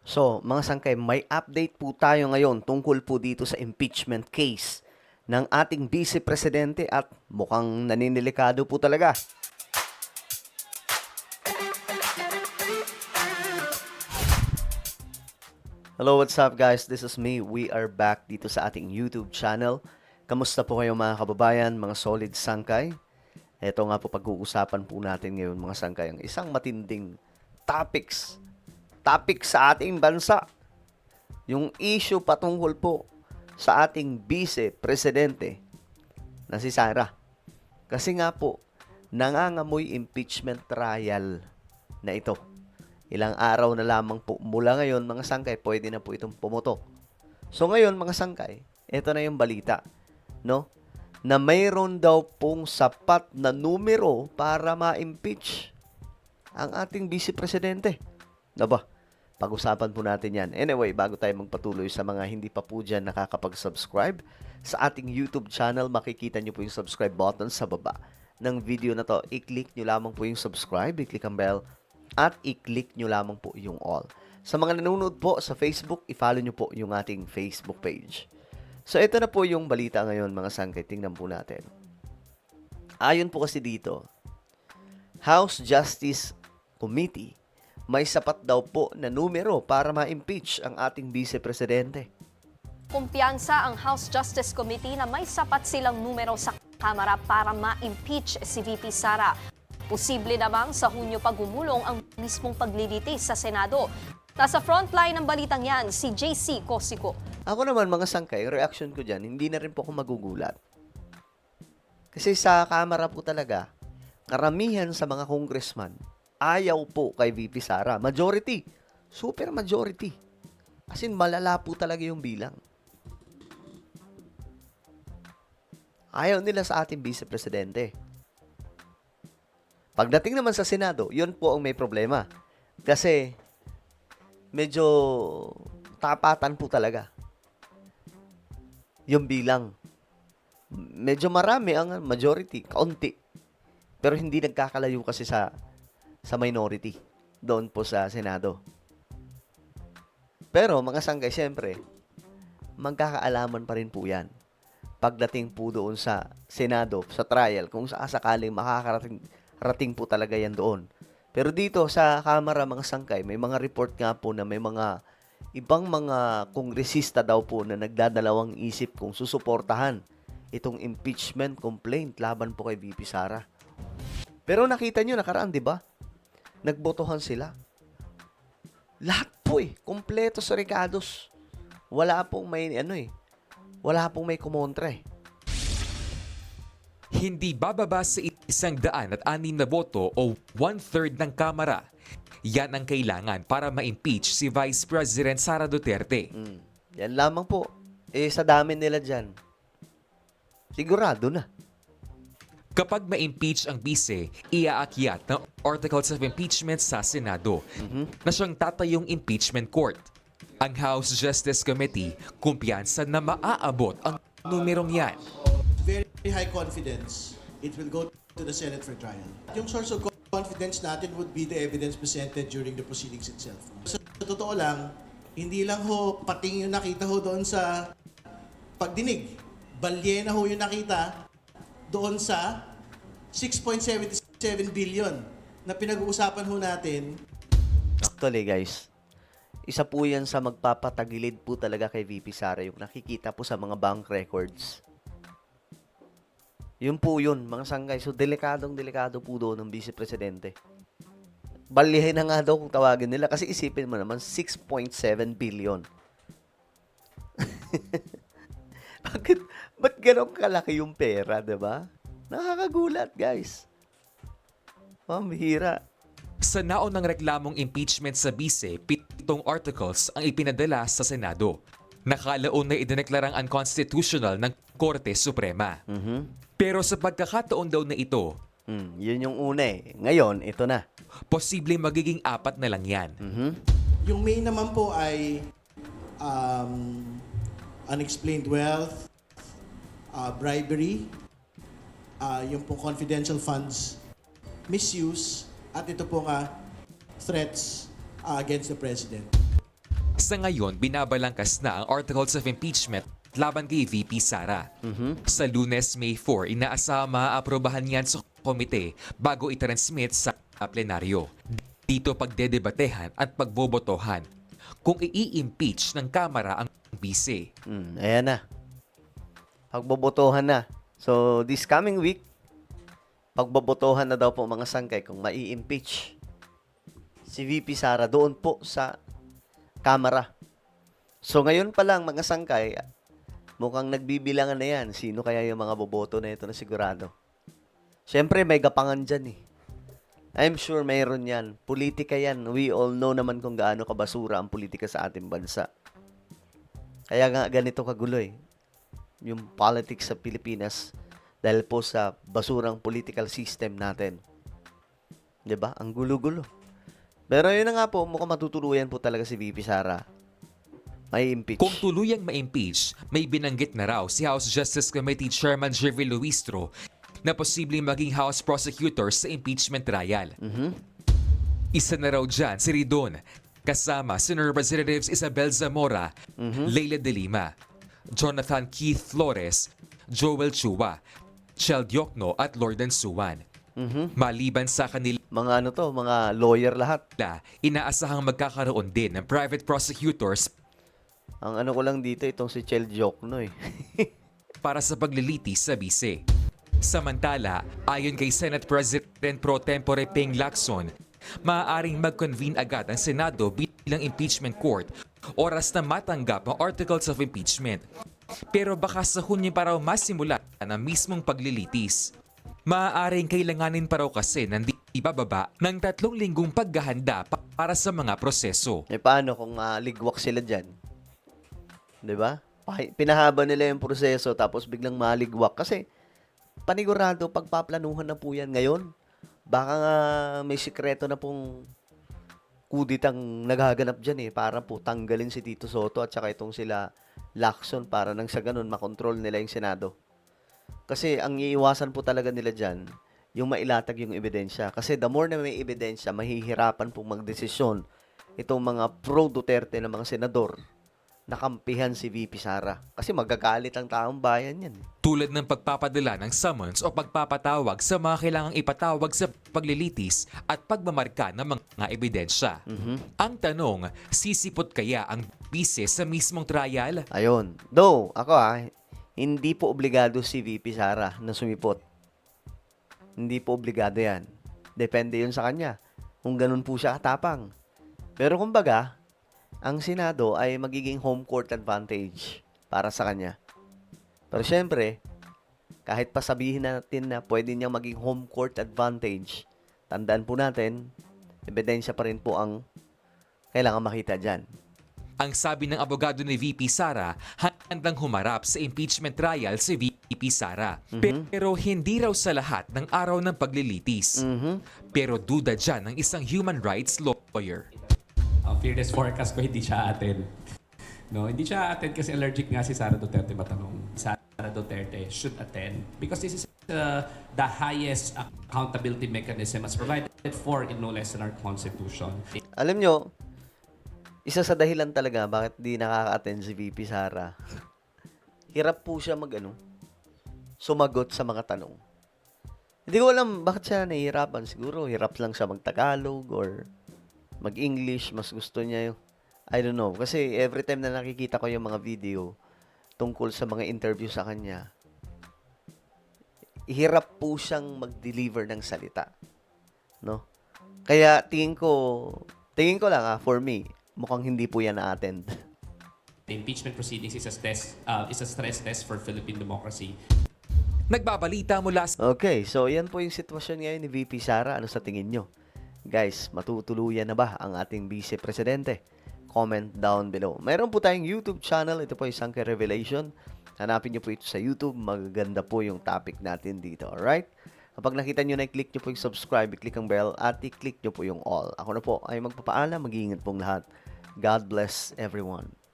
So, mga sangkay, may update po tayo ngayon tungkol po dito sa impeachment case ng ating Vice Presidente at mukhang naninilikado po talaga. Hello, what's up guys? This is me. We are back dito sa ating YouTube channel. Kamusta po kayo mga kababayan, mga solid sangkay? Ito nga po pag-uusapan po natin ngayon mga sangkay ang isang matinding topic sa ating bansa. Yung issue patungkol po sa ating Vice Presidente na si Sara. Kasi nga po, nangangamoy impeachment trial na ito. Ilang araw na lamang po mula ngayon mga sangkay, pwede na po itong pumutok. So ngayon mga sangkay, ito na yung balita, no? Na mayroon daw pong sapat na numero para ma-impeach ang ating Vice Presidente. Diba? Pag-usapan po natin yan. Anyway, bago tayo magpatuloy sa mga hindi pa po dyan nakakapag-subscribe sa ating YouTube channel, makikita nyo po yung subscribe button sa baba ng video na to. I-click nyo lamang po yung subscribe, i-click ang bell, at i-click nyo lamang po yung all. Sa mga nanonood po sa Facebook, i-follow nyo po yung ating Facebook page. So, ito na po yung balita ngayon, mga sangkay. Tingnan po natin. Ayon po kasi dito, House Justice Committee, may sapat daw po na numero para ma-impeach ang ating Vice Presidente. Kumpiyansa ang House Justice Committee na may sapat silang numero sa Kamara para ma-impeach si VP Sara. Posible namang sa Hunyo pa gumulong ang mismong paglilitis sa Senado. Nasa frontline ng balitang yan, si JC Cosico. Ako naman mga sangkay, reaction ko dyan, hindi na rin po ako magugulat. Kasi sa Kamara po talaga, karamihan sa mga congressman, ayaw po kay VP Sara. Majority. Super majority. As in, malala po talaga yung bilang. Ayaw nila sa ating Vice Presidente. Pagdating naman sa Senado, yun po ang may problema. Kasi, medyo tapatan po talaga. Yung bilang. Medyo marami ang majority, kaunti. Pero hindi nagkakalayo kasi sa minority doon po sa Senado. Pero mga sanggay, siyempre, magkakaalaman pa rin po yan. Pagdating po doon sa Senado, sa trial, kung sakaling makakarating po talaga yan doon. Pero dito sa Kamara, mga sangkay, may mga report nga po na may mga ibang mga kongresista daw po na nagdadalawang isip kung susuportahan itong impeachment complaint laban po kay VP Sara. Pero nakita nyo nakaraan, di ba? Nagbotohan sila. Lahat po kompleto sa recados. Wala pong may wala pong may kumontra Hindi bababa sa 106 na boto o 1/3 ng Kamara. Yan ang kailangan para ma-impeach si Vice President Sara Duterte. Yan lamang po. Sa dami nila dyan, sigurado na. Kapag ma-impeach ang bise, iaakyat ng articles of impeachment sa Senado na siyang tatayong impeachment court. Ang House Justice Committee, kumpiyansa na maaabot ang numerong yan. Very high confidence it will go to the Senate for trial. Yung source of confidence natin would be the evidence presented during the proceedings itself. Sa totoo lang, hindi lang ho pating yung nakita ho doon sa pagdinig. Balye na ho yung nakita doon sa 6.77 billion na pinag-uusapan ho natin. Actually guys, isa po yan sa magpapatagilid po talaga kay VP Sara yung nakikita po sa mga bank records. Yun po yun, mga sanggay. So, delikado po doon ng Vice Presidente. Balihin na nga daw kung tawagin nila. Kasi isipin mo naman, 6.7 billion. Ba't ganun kalaki yung pera, diba? Nakakagulat, guys. Mamihira. Sa naunang reklamong impeachment sa bise, 7 articles ang ipinadala sa Senado. Nakalaon na idineklarang unconstitutional ng Korte Suprema. Pero sa pagkakataon daw na ito, Yun yung una Ngayon, ito na. posibleng magiging 4 na lang yan. Yung main naman po ay unexplained wealth, bribery, yung po confidential funds, misuse, at ito po nga threats against the President. Sa ngayon, binabalangkas na ang articles of impeachment laban kay VP Sara. Sa Lunes, May 4, inaasama maaaprobahan yan sa komite bago itransmit sa plenaryo. Dito pagdedebatehan at pagbobotohan kung i-impeach ng Kamara ang bise. Ayan na. Pagbobotohan na. So, this coming week, pagbobotohan na daw po mga sangkay kung mai-impeach si VP Sara doon po sa Kamara. So, ngayon pa lang mga sangkay, mukhang nagbibilangan na yan. Sino kaya yung mga boboto na ito na sigurado? Siyempre, may gapangan dyan eh. I'm sure mayroon yan. Politika yan. We all know naman kung gaano kabasura ang politika sa ating bansa. Kaya nga ganito kagulo eh. Yung politics sa Pilipinas dahil po sa basurang political system natin. 'Di ba? Ang gulo-gulo. Pero yun na nga po, mukhang matutuluyan po talaga si VP Sara. May impeach. Kung tuluyang ma-impeach, may binanggit na raw si House Justice Committee Chairman Jervy Luistro na posibleng maging House Prosecutor sa impeachment trial. Isa na raw dyan si Ridon, kasama Senator Representatives Isabel Zamora, Leila de Lima, Jonathan Keith Flores, Joel Chua, Chel Diokno at Lorden Suwan. Maliban sa kanila, Mga lawyer lahat. inaasahang magkakaroon din ng private prosecutors Ang ano ko lang dito, itong si Chel Diokno eh. para sa paglilitis sa bise. Samantala, ayon kay Senate President Pro Tempore Ping Lacson, maaaring mag-convene agad ang Senado bilang impeachment court oras na matanggap ang articles of impeachment. Pero baka sa Hunyo pa raw masimula ang mismong paglilitis. Maaaring kailanganin pa raw kasi ng di bababa ng 3 linggong paghahanda para sa mga proseso. Eh paano kung ligwak sila dyan? 'Di ba? Pinahaba nila yung proseso tapos biglang maligwak. Kasi panigurado pagpaplanuhan na po yan ngayon. Baka nga may sikreto na pong kuditang naghaganap dyan eh. Para po tanggalin si Tito Soto at saka itong sila Lacson para nang sa ganun makontrol nila yung Senado. Kasi ang iiwasan po talaga nila dyan, yung mailatag yung ebidensya. Kasi the more na may ebidensya, mahihirapan pong magdesisyon itong mga pro-Duterte na mga senador na kampihan si VP Sara. Kasi magagalit ang taong bayan yan. Tulad ng pagpapadala ng summons o pagpapatawag sa mga kailangang ipatawag sa paglilitis at pagmamarka ng mga ebidensya. Ang tanong, sisipot kaya ang bise sa mismong trial? Ayun. Though, ako hindi po obligado si VP Sara na sumipot. Hindi po obligado yan. Depende yun sa kanya. Kung ganun po siya katapang. Pero kumbaga, ang Senado ay magiging home court advantage para sa kanya. Pero syempre, kahit pa sabihin natin na pwede niyang maging home court advantage, tandaan po natin, ebidensya pa rin po ang kailangan makita dyan. Ang sabi ng abogado ni VP Sara, handang humarap sa impeachment trial si VP Sara. Pero hindi raw sa lahat ng araw ng paglilitis. Pero duda dyan ng isang human rights lawyer. Ang fairness forecast ko, hindi siya attend. No, hindi siya attend kasi allergic nga si Sara Duterte matanong. Sara Duterte should attend because this is the highest accountability mechanism as provided for in no less than our Constitution. Alam nyo, isa sa dahilan talaga bakit di nakaka-attend si VP Sara, hirap po siya sumagot sa mga tanong. Hindi ko alam bakit siya nahihirapan. Siguro hirap lang siya mag-Tagalog or mag-English. Mas gusto niya yung, I don't know. Kasi every time na nakikita ko yung mga video tungkol sa mga interview sa kanya, hirap po siyang mag-deliver ng salita. No? Kaya tingin ko lang for me, mukhang hindi po yan na-attend. The impeachment proceedings is a stress test for Philippine democracy. Nagbabalita mula sa Okay, so yan po yung sitwasyon ngayon ni VP Sara. Ano sa tingin nyo? Guys, matutuluyan na ba ang ating Vice Presidente? Comment down below. Mayroon po tayong YouTube channel. Ito po yung Sangkay Revelation. Hanapin nyo po ito sa YouTube. Magaganda po yung topic natin dito. Alright? Kapag nakita nyo na, i-click nyo po yung subscribe, i-click ang bell, at i-click nyo po yung all. Ako na po ay magpapaalam. Mag-iingat pong lahat. God bless everyone.